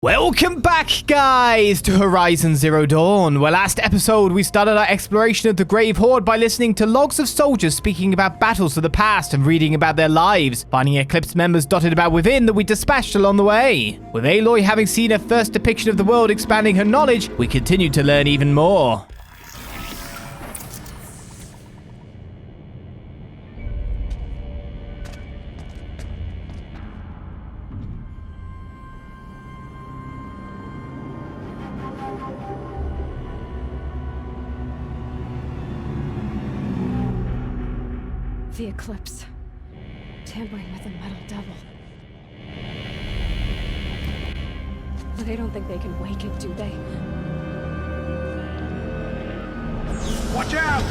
Welcome back, guys, to Horizon Zero Dawn, where last episode we started our exploration of the Grave-Hoard by listening to logs of soldiers speaking about battles of the past and reading about their lives, finding Eclipse members dotted about within that we dispatched along the way. With Aloy having seen her first depiction of the world expanding her knowledge, we continued to learn even more. The Eclipse. Tampering with a metal devil. They don't think they can wake it, do they? Watch out!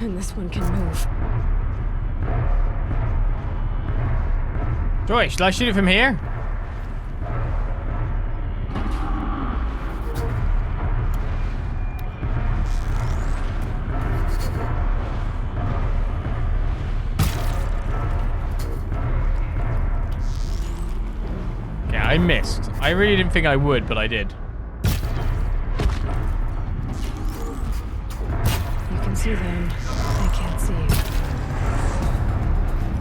And this one can move. Joy, shall I shoot it from here? Okay, I missed. I really didn't think I would, but I did. You can see them. They can't see you.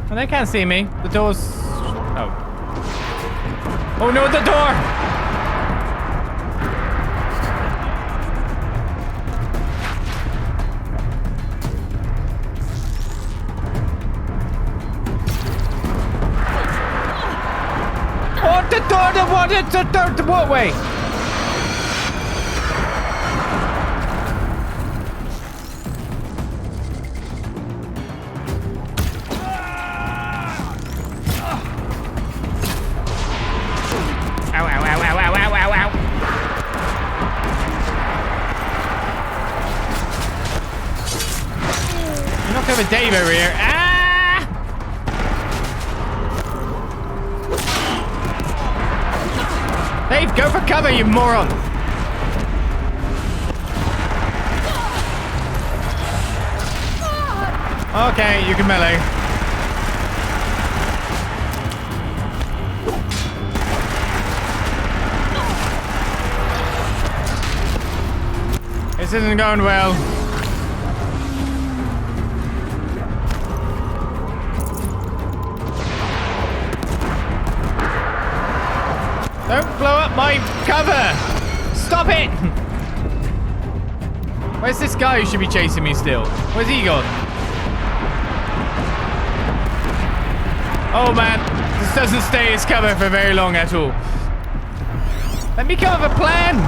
Well, they can't see me. The door's... Oh. Oh no, the door! Oh, the door! The what way? Have a Dave over here. Ah! Dave, go for cover, you moron. Okay, you can melee. This isn't going well. Don't blow up my cover! Stop it! Where's this guy who should be chasing me still? Where's he gone? Oh man, this doesn't stay as cover for very long at all. Let me come up with a plan!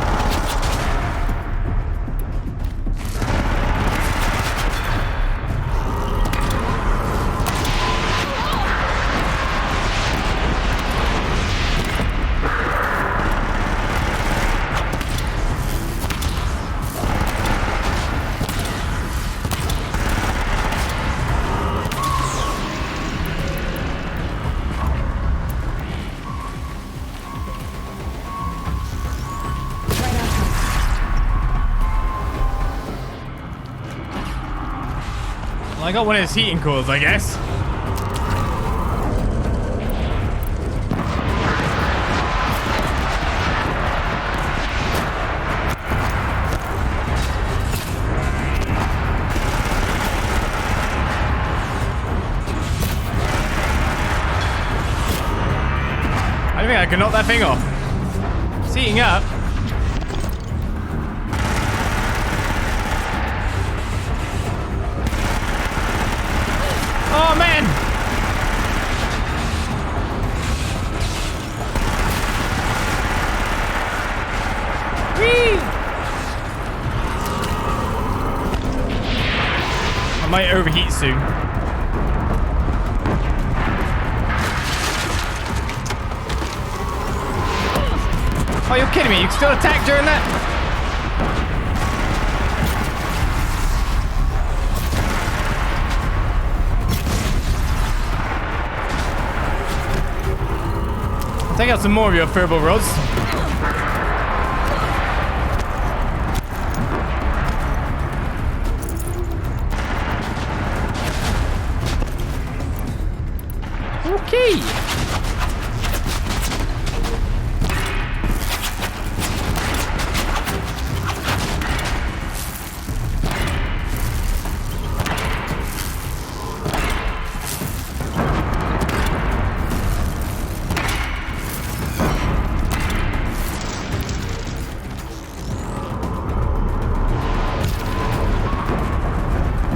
I got one of his heating cores, I guess. I don't think I can knock that thing off. It's heating up. Oh man! Whee! I might overheat soon. Oh, you're kidding me? You can still attack during that? Take out some more of your furball rods. Okay.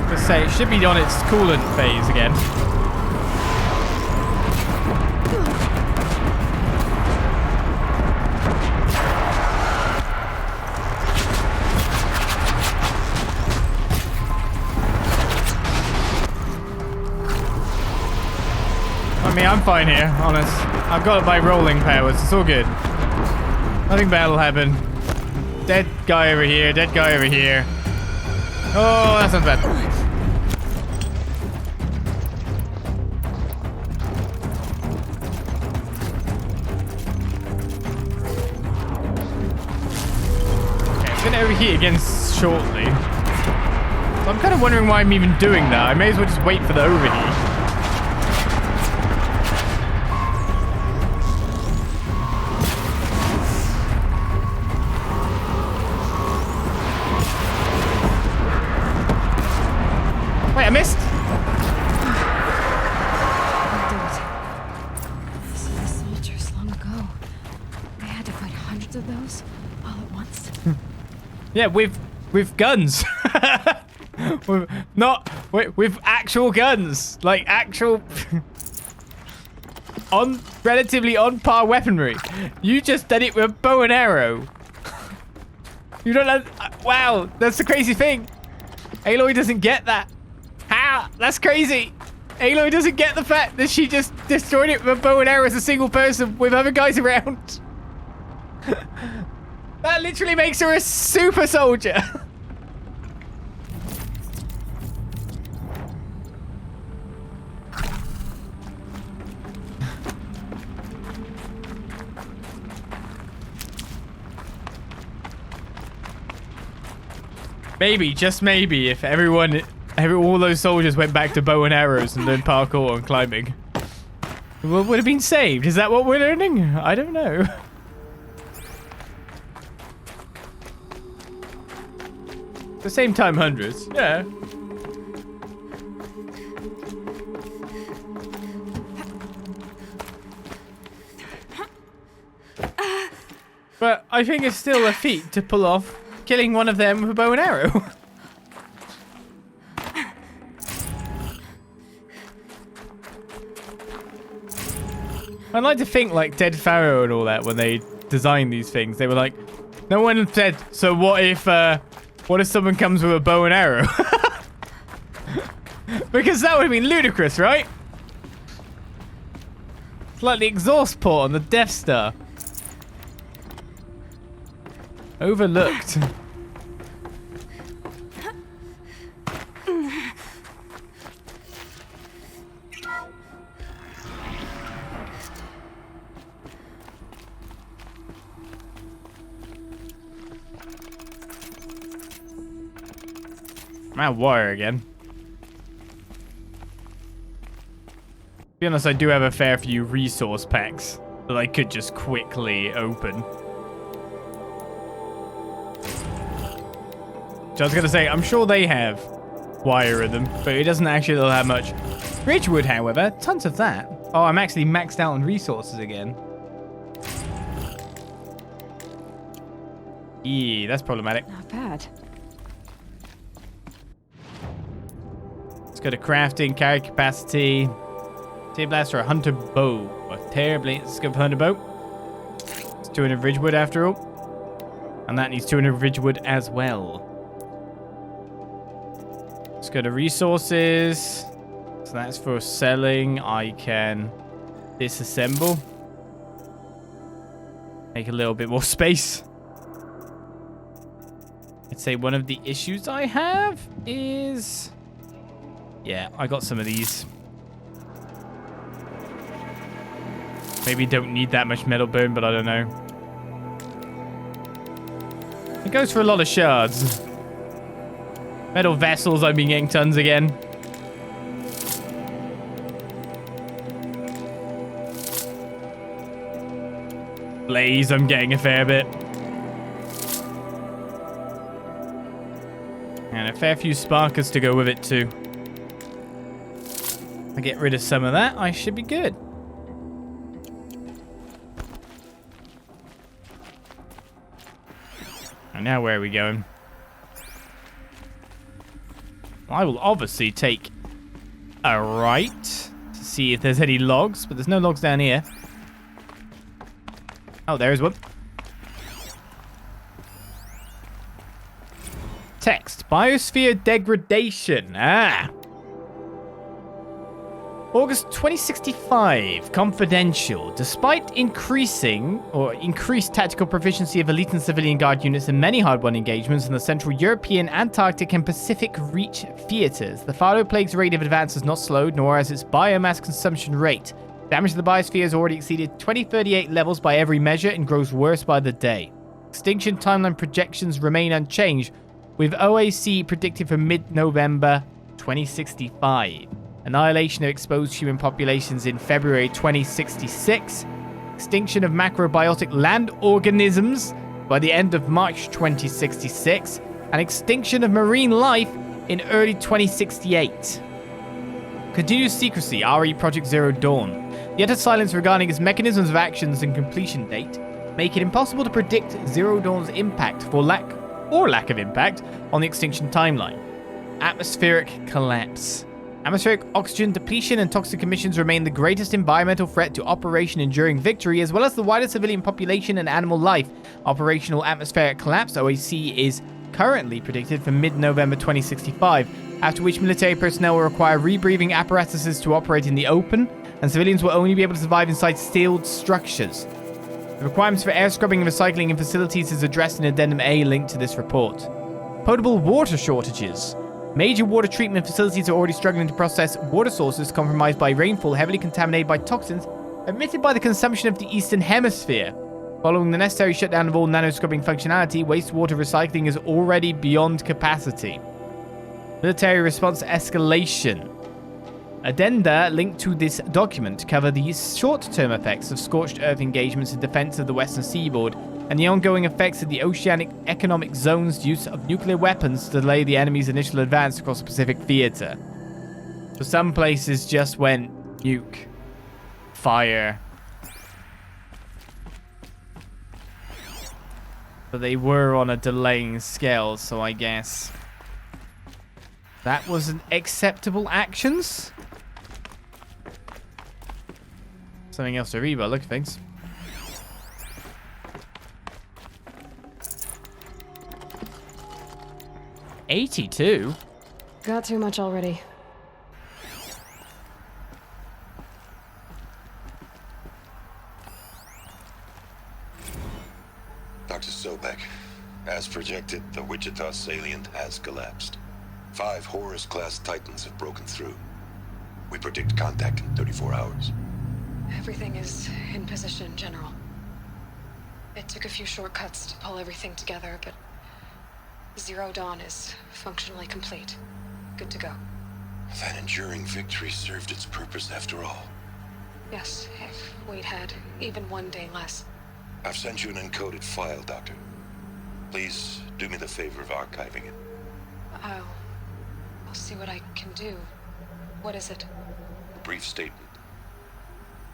Let's say it should be on its coolant phase again. I mean, I'm fine here, honest. I've got my rolling powers. It's all good. Nothing bad will happen. Dead guy over here. Dead guy over here. Oh, that's not bad. Okay, it's going to overheat again shortly. So I'm kind of wondering why I'm even doing that. I may as well just wait for the overheat. Wait, I missed. I did it. This is the soldiers long ago. They had to fight hundreds of those all at once. Yeah, with guns. with actual guns, like actual relatively on par weaponry. You just did it with a bow and arrow. You don't know. Wow, that's the crazy thing. Aloy doesn't get that. How? That's crazy. Aloy doesn't get the fact that she just destroyed it with a bow and arrow as a single person with other guys around. That literally makes her a super soldier. Maybe, just maybe, if all those soldiers went back to bow and arrows and learned parkour and climbing, what would have been saved? Is that what we're learning? I don't know. At the same time, hundreds. Yeah. But I think it's still a feat to pull off killing one of them with a bow and arrow. I'd like to think like Dead Pharaoh and all that when they designed these things. They were like, no one said, so what if someone comes with a bow and arrow? Because that would have been ludicrous, right? It's like the exhaust port on the Death Star. Overlooked. I'm out of wire again. To be honest, I do have a fair few resource packs that I could just quickly open. I was going to say, I'm sure they have wire in them, but it doesn't actually look that much. Ridgewood, however, tons of that. Oh, I'm actually maxed out on resources again. Yeah, that's problematic. Not bad. Let's go to crafting, carry capacity. Tear blaster, a hunter bow. A tear blade, let's go for hunter bow. It's 200 Ridgewood after all. And that needs 200 Ridgewood as well. Let's go to resources. So that's for selling. I can disassemble. Make a little bit more space. I'd say one of the issues I have is... Yeah, I got some of these. Maybe don't need that much metal burn, but I don't know. It goes for a lot of shards. Metal vessels, I've been getting tons again. Blaze, I'm getting a fair bit. And a fair few sparkers to go with it too. I get rid of some of that, I should be good. And now where are we going? I will obviously take a right to see if there's any logs, but there's no logs down here. Oh, there is one. Text. Biosphere degradation. Ah. August 2065. Confidential. Despite increased tactical proficiency of elite and civilian guard units in many hard-won engagements in the Central European, Antarctic, and Pacific Reach theaters, the Phalo Plague's rate of advance has not slowed, nor has its biomass consumption rate. Damage to the biosphere has already exceeded 2038 levels by every measure and grows worse by the day. Extinction timeline projections remain unchanged, with OAC predicted for mid-November 2065. Annihilation of exposed human populations in February 2066. Extinction of macrobiotic land organisms by the end of March 2066. And extinction of marine life in early 2068. Continuous secrecy, RE Project Zero Dawn. The utter silence regarding its mechanisms of actions and completion date make it impossible to predict Zero Dawn's impact or lack of impact on the extinction timeline. Atmospheric collapse. Atmospheric oxygen depletion and toxic emissions remain the greatest environmental threat to Operation Enduring Victory, as well as the wider civilian population and animal life. Operational atmospheric collapse, OAC, is currently predicted for mid-November 2065, after which military personnel will require rebreathing apparatuses to operate in the open, and civilians will only be able to survive inside sealed structures. The requirements for air scrubbing and recycling in facilities is addressed in Addendum A linked to this report. Potable water shortages. Major water treatment facilities are already struggling to process water sources compromised by rainfall heavily contaminated by toxins emitted by the consumption of the Eastern Hemisphere. Following the necessary shutdown of all nano-scrubbing functionality, wastewater recycling is already beyond capacity. Military response escalation. Addenda linked to this document cover the short-term effects of scorched earth engagements in defense of the western seaboard and the ongoing effects of the Oceanic Economic Zone's use of nuclear weapons to delay the enemy's initial advance across the Pacific theater. So some places just went nuke, fire. But they were on a delaying scale, so I guess that wasn't acceptable actions. Something else to read by the look of things. $82? Got too much already. Dr. Sobek, as projected, the Wichita salient has collapsed. 5 Horus-class Titans have broken through. We predict contact in 34 hours. Everything is in position, General. It took a few shortcuts to pull everything together, but Zero Dawn is functionally complete. Good to go. That enduring victory served its purpose after all. Yes, if we'd had even one day less. I've sent you an encoded file, Doctor. Please do me the favor of archiving it. I'll see what I can do. What is it? A brief statement.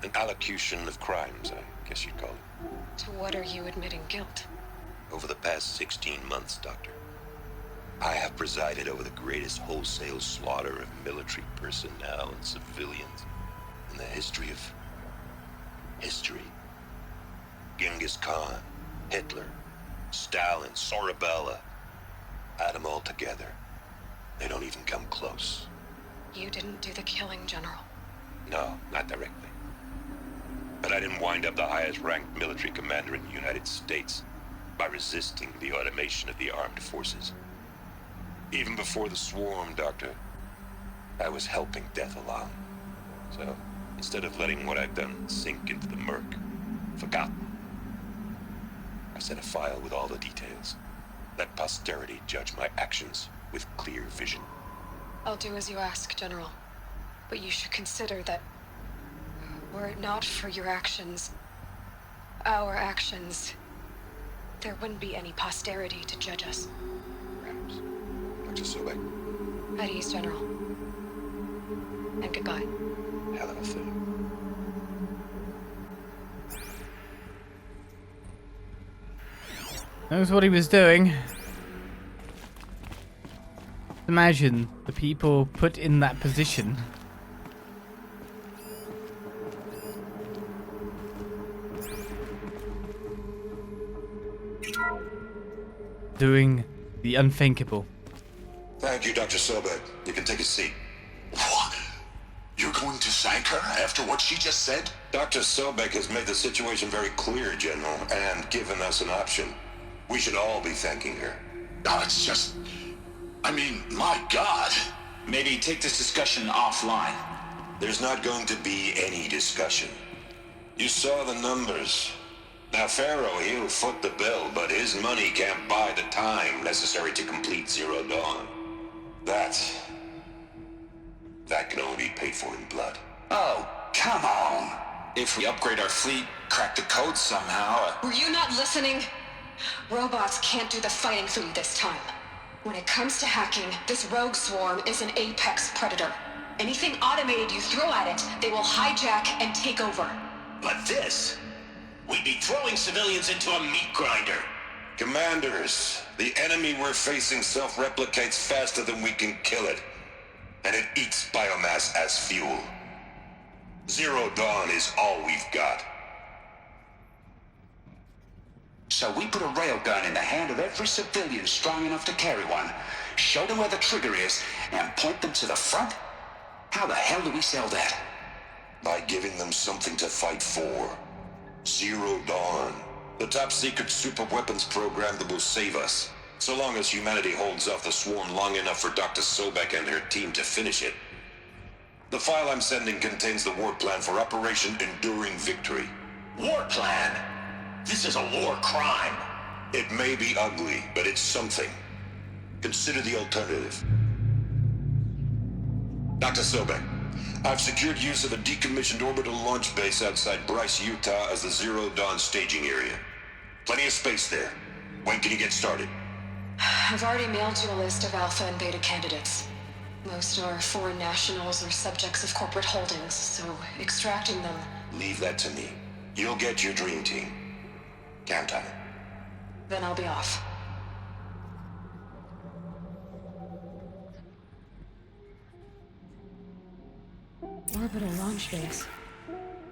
An allocution of crimes, I guess you'd call it. To what are you admitting guilt? Over the past 16 months, Doctor, I have presided over the greatest wholesale slaughter of military personnel and civilians in the history of history. Genghis Khan, Hitler, Stalin, Sorabella, add them all together. They don't even come close. You didn't do the killing, General. No, not directly. But I didn't wind up the highest-ranked military commander in the United States by resisting the automation of the armed forces. Even before the swarm, Doctor, I was helping death along. So, Instead of letting what I've done sink into the murk, forgotten, I set a file with all the details. Let posterity judge my actions with clear vision. I'll do as you ask, General. But you should consider that were it not for your actions, our actions, there wouldn't be any posterity to judge us. Perhaps. Dr. Sobek, At ease, General. And goodbye. hell of a thing. Knows what he was doing. Imagine the people put in that position. Doing the unthinkable. Thank you, Dr. Sobek. You can take a seat. What? You're going to thank her after what she just said? Dr. Sobek has made the situation very clear, General, and given us an option. We should all be thanking her. No, it's just... I mean, my God. Maybe take this discussion offline. There's not going to be any discussion. You saw the numbers. Now, Pharaoh, he'll foot the bill, but his money can't buy the time necessary to complete Zero Dawn. That can only be paid for in blood. Oh, come on. If we upgrade our fleet, crack the code somehow... Were you not listening? Robots can't do the fighting for you this time. When it comes to hacking, this rogue swarm is an apex predator. Anything automated you throw at it, they will hijack and take over. But this... we'd be throwing civilians into a meat grinder. Commanders, the enemy we're facing self-replicates faster than we can kill it. And it eats biomass as fuel. Zero Dawn is all we've got. So we put a railgun in the hand of every civilian strong enough to carry one, show them where the trigger is, and point them to the front? How the hell do we sell that? By giving them something to fight for. Zero Dawn. The top-secret superweapons program that will save us. So long as humanity holds off the swarm long enough for Dr. Sobek and her team to finish it. The file I'm sending contains the war plan for Operation Enduring Victory. War plan? This is a war crime. It may be ugly, but it's something. Consider the alternative. Dr. Sobek, I've secured use of a decommissioned orbital launch base outside Bryce, Utah as the Zero Dawn staging area. Plenty of space there. When can you get started? I've already mailed you a list of alpha and beta candidates. Most are foreign nationals or subjects of corporate holdings, so extracting them... Leave that to me. You'll get your dream team. Count on it. Then I'll be off. Orbital launch base.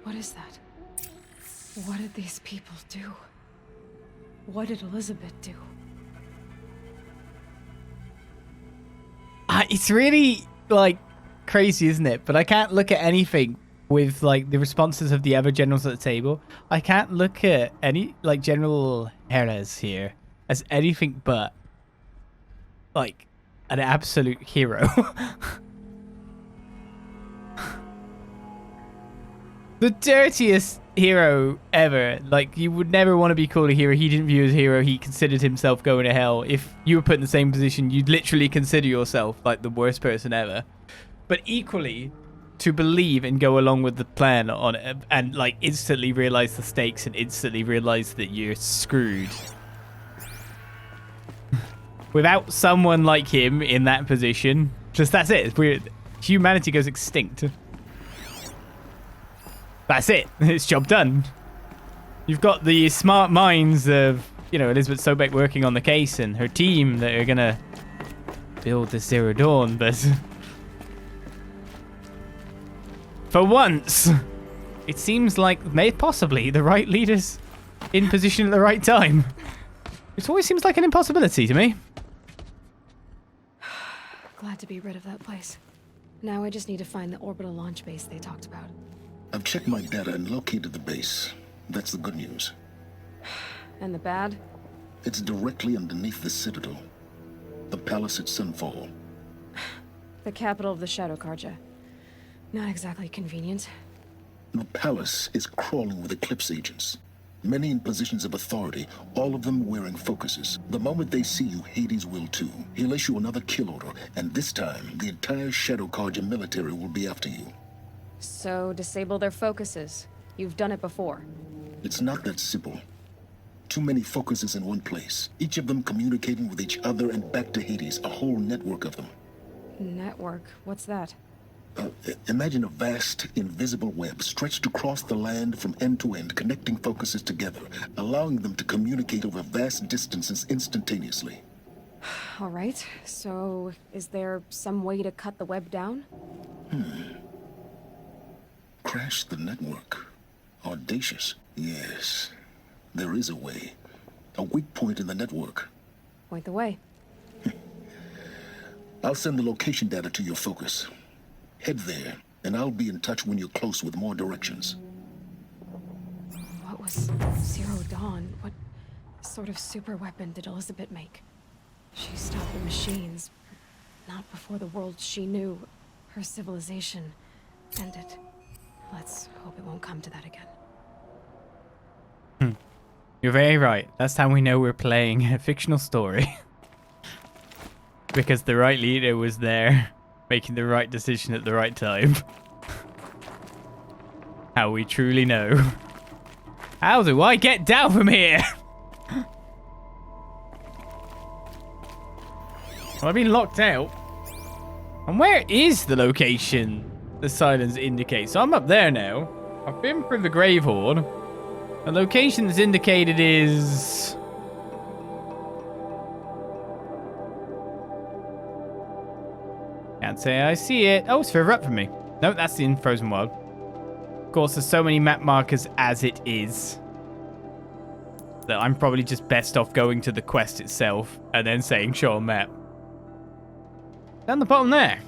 What is that? What did these people do? What did Elizabeth do? It's really, like, crazy, isn't it? But I can't look at anything with, like, the responses of the other generals at the table. I can't look at any, like, General Jerez here as anything but, like, an absolute hero. The dirtiest hero ever. Like, you would never want to be called a hero. He didn't view as a hero. He considered himself going to hell. If you were put in the same position, you'd literally consider yourself like the worst person ever. But equally, to believe and go along with the plan on it and like instantly realize the stakes and instantly realize that you're screwed. Without someone like him in that position, just that's it. It's weird. Humanity goes extinct. That's it. It's job done. You've got the smart minds of, you know, Elizabeth Sobek working on the case and her team that are going to build the Zero Dawn, but for once, it seems like possibly the right leaders in position at the right time. It always seems like an impossibility to me. Glad to be rid of that place. Now I just need to find the orbital launch base they talked about. I've checked my data and located the base. That's the good news. And the bad? It's directly underneath the Citadel. The palace at Sunfall. The capital of the Shadow Carja. Not exactly convenient. The palace is crawling with Eclipse agents. Many in positions of authority, all of them wearing focuses. The moment they see you, Hades will too. He'll issue another kill order, and this time, the entire Shadow Carja military will be after you. So, disable their focuses. You've done it before. It's not that simple. Too many focuses in one place, each of them communicating with each other and back to Hades, a whole network of them. Network? What's that? Imagine a vast, invisible web stretched across the land from end to end, connecting focuses together, allowing them to communicate over vast distances instantaneously. All right, so is there some way to cut the web down? Crash the network. Audacious. Yes, there is a way. A weak point in the network. Point the way. I'll send the location data to your focus. Head there, and I'll be in touch when you're close with more directions. What was Zero Dawn? What sort of super weapon did Elizabeth make? She stopped the machines, but not before the world she knew, her civilization, ended. Let's hope it won't come to that again. You're very right. That's how we know we're playing a fictional story. Because the right leader was there, making the right decision at the right time. How we truly know. How do I get down from here? Well, I've been locked out. And where is the location the silence indicates? So I'm up there now. I've been through the Grave-Hoard. The location that's indicated is... Can't say I see it. Oh, it's further up from me. No, that's in Frozen World. Of course, there's so many map markers as it is that I'm probably just best off going to the quest itself and then saying show a map. Down the bottom there.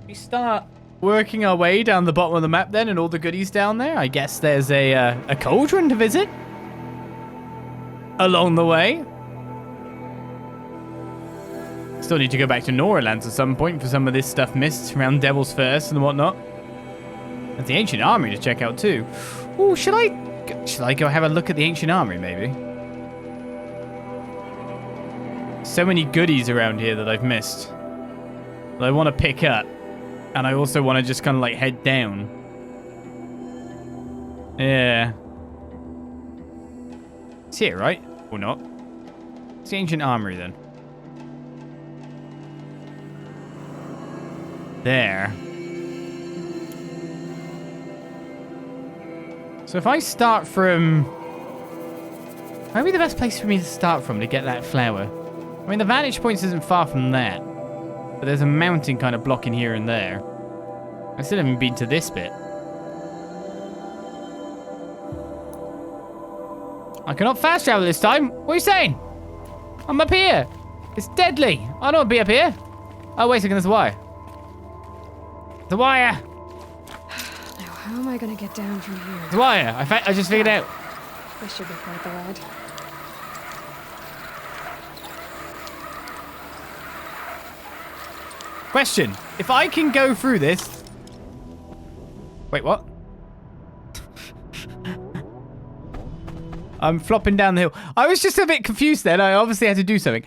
We start working our way down the bottom of the map then and all the goodies down there. I guess there's a cauldron to visit along the way. Still need to go back to Noralands at some point for some of this stuff missed around Devil's First and whatnot. There's the Ancient Armory to check out too. Oh, should I go have a look at the Ancient Armory maybe? So many goodies around here that I've missed that I want to pick up. And I also want to just kind of like head down. Yeah. It's here, right? Or not? It's the Ancient Armory then. There. So if I start from... Maybe the best place for me to start from to get that flower. I mean, the vantage point isn't far from that. But there's a mountain kind of blocking here and there. I still haven't been to this bit. I cannot fast travel this time. What are you saying? I'm up here. It's deadly. I don't want to be up here. Oh, wait a second. There's a wire. The wire. Now, how am I gonna get down from here? The wire. I just figured it out. This should be quite the ride. Question. If I can go through this... Wait, what? I'm flopping down the hill. I was just a bit confused then. I obviously had to do something.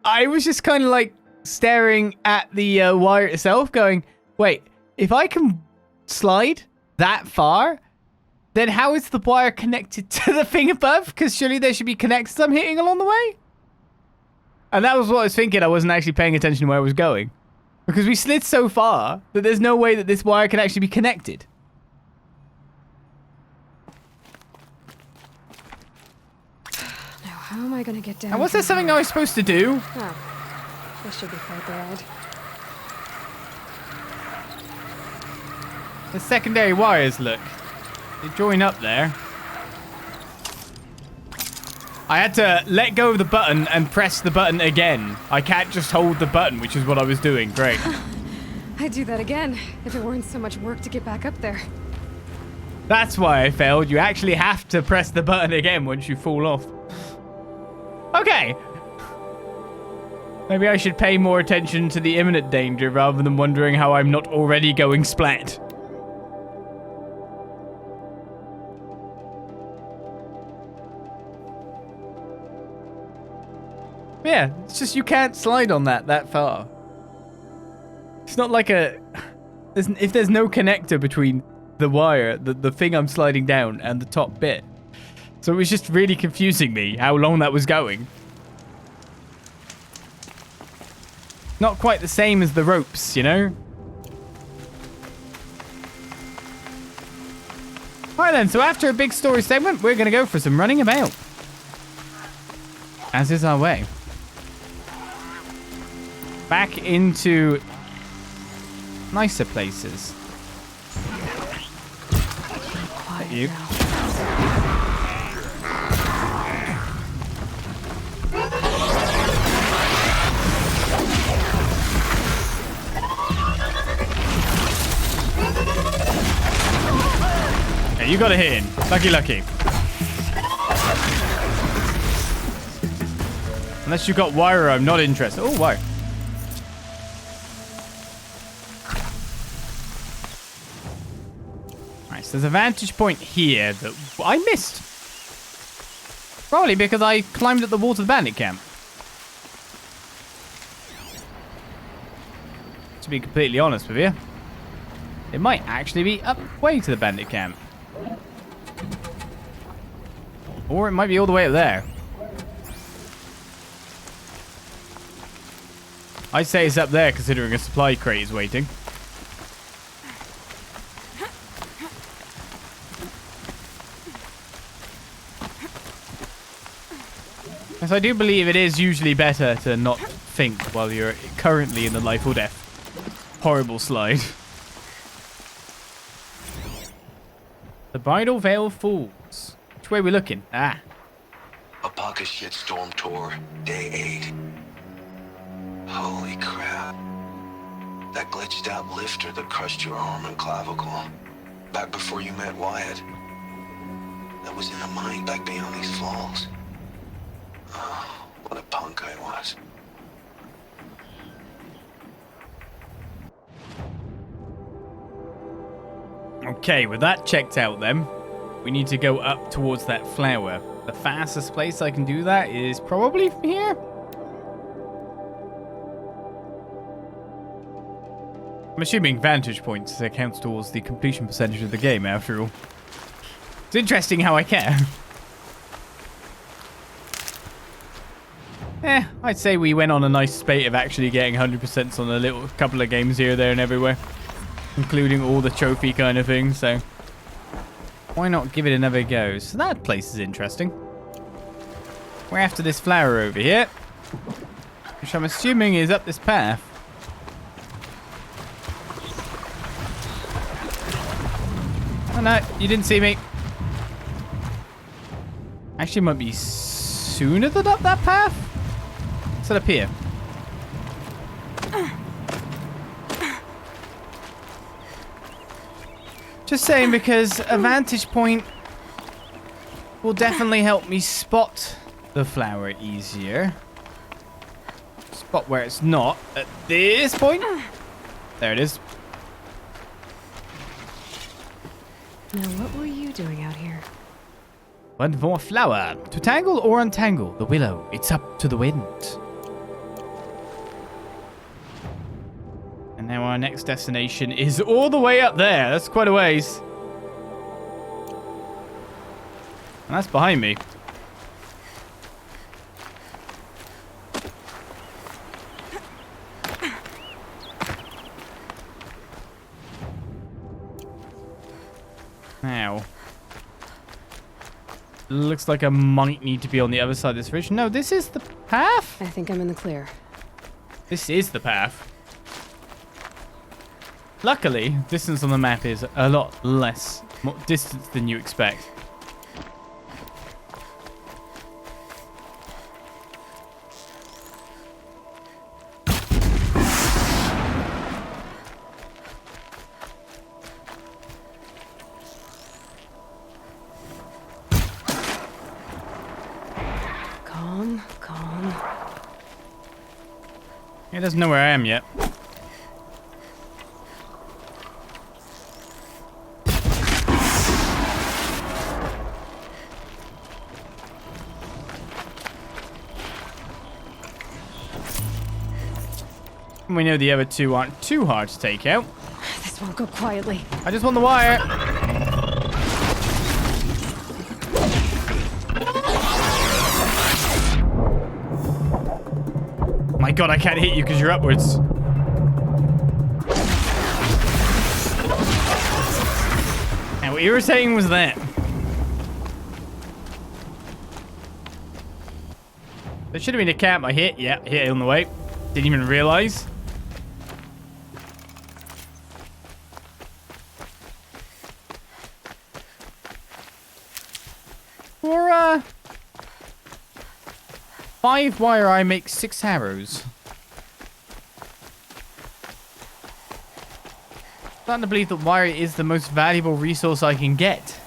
I was just kind of like staring at the wire itself going, wait, if I can slide that far, then how is the wire connected to the thing above? Because surely there should be connectors I'm hitting along the way. And that was what I was thinking. I wasn't actually paying attention to where I was going. Because we slid so far that there's no way that this wire can actually be connected. Now, how am I gonna get down? And was there something I was supposed to do? Oh, this should be quite the ride. The secondary wires, look. They join up there. I had to let go of the button and press the button again. I can't just hold the button, which is what I was doing. Great. I'd do that again if it weren't so much work to get back up there. That's why I failed. You actually have to press the button again once you fall off. Okay. Maybe I should pay more attention to the imminent danger rather than wondering how I'm not already going splat. Yeah, it's just you can't slide on that far. It's not like a... if there's no connector between the wire, the thing I'm sliding down, and the top bit. So it was just really confusing me how long that was going. Not quite the same as the ropes, you know? Alright then, so after a big story segment, we're gonna go for some running about. As is our way. Back into nicer places. Quiet You. now. Yeah, you got a hit in. Lucky. Unless you got wire, I'm not interested. Oh, wire. Alright, so there's a vantage point here that I missed. Probably because I climbed up the wall to the bandit camp. To be completely honest with you, it might actually be up way to the bandit camp. Or it might be all the way up there. I'd say it's up there considering a supply crate is waiting. Yes, I do believe it is usually better to not think while you're currently in the life or death. Horrible slide. The Bridal Veil Falls. Which way are we looking? Ah. Apoca Shitstorm Tour, Day 8. Holy crap. That glitched out lifter that crushed your arm and clavicle. Back before you met Wyatt. That was in the mine back beyond these falls. Oh, what a punk I was. Okay, with that checked out then, we need to go up towards that flower. The fastest place I can do that is probably from here. I'm assuming vantage points counts towards the completion percentage of the game after all. It's interesting how I care. I'd say we went on a nice spate of actually getting 100% on a little couple of games here, there and everywhere. Including all the trophy kind of things, so why not give it another go? So that place is interesting. We're after this flower over here, which I'm assuming is up this path. Oh no, you didn't see me. Actually, it might be sooner than up that path. It's up here. Just saying, because a vantage point will definitely help me spot the flower easier. Spot where it's not at this point. There it is. Now, what were you doing out here? One more flower. To tangle or untangle the willow, it's up to the wind. And now our next destination is all the way up there. That's quite a ways. And that's behind me. Now. Looks like I might need to be on the other side of this ridge. No, this is the path? I think I'm in the clear. This is the path. Luckily, distance on the map is a lot less distance than you expect. Calm. He doesn't know where I am yet. we know the other two aren't too hard to take out. This won't go quietly. I just want the wire. My god, I can't hit you because you're upwards. And what irritating was that? There should have been a camp I hit. Yeah, hit it on the way. Didn't even realize. For 5 wire, I make 6 arrows. I'm starting to believe that wire is the most valuable resource I can get.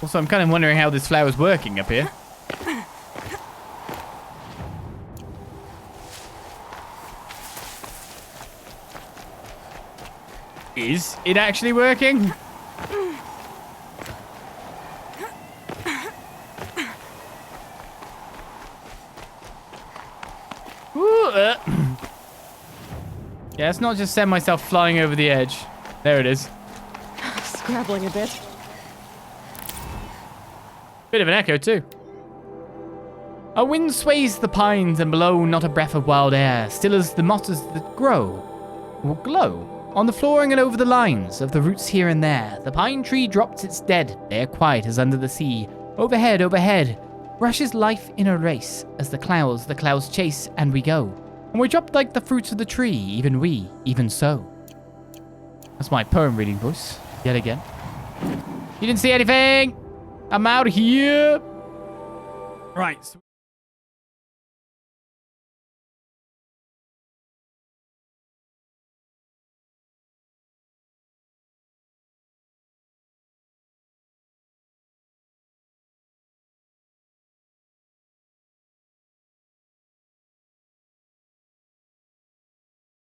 Also, I'm kind of wondering how this flower's working up here. Is it actually working? Ooh, yeah, let's not just send myself flying over the edge. There it is. Scrabbling a bit. Bit of an echo, too. A wind sways the pines, and below not a breath of wild air, still as the mosses that grow will glow. On the flooring and over the lines of the roots here and there, the pine tree drops its dead, there quiet as under the sea. Overhead, overhead, rushes life in a race, as the clouds chase, and we go. And we drop like the fruits of the tree, even we, even so. That's my poem reading voice, yet again. You didn't see anything? I'm out of here. Right.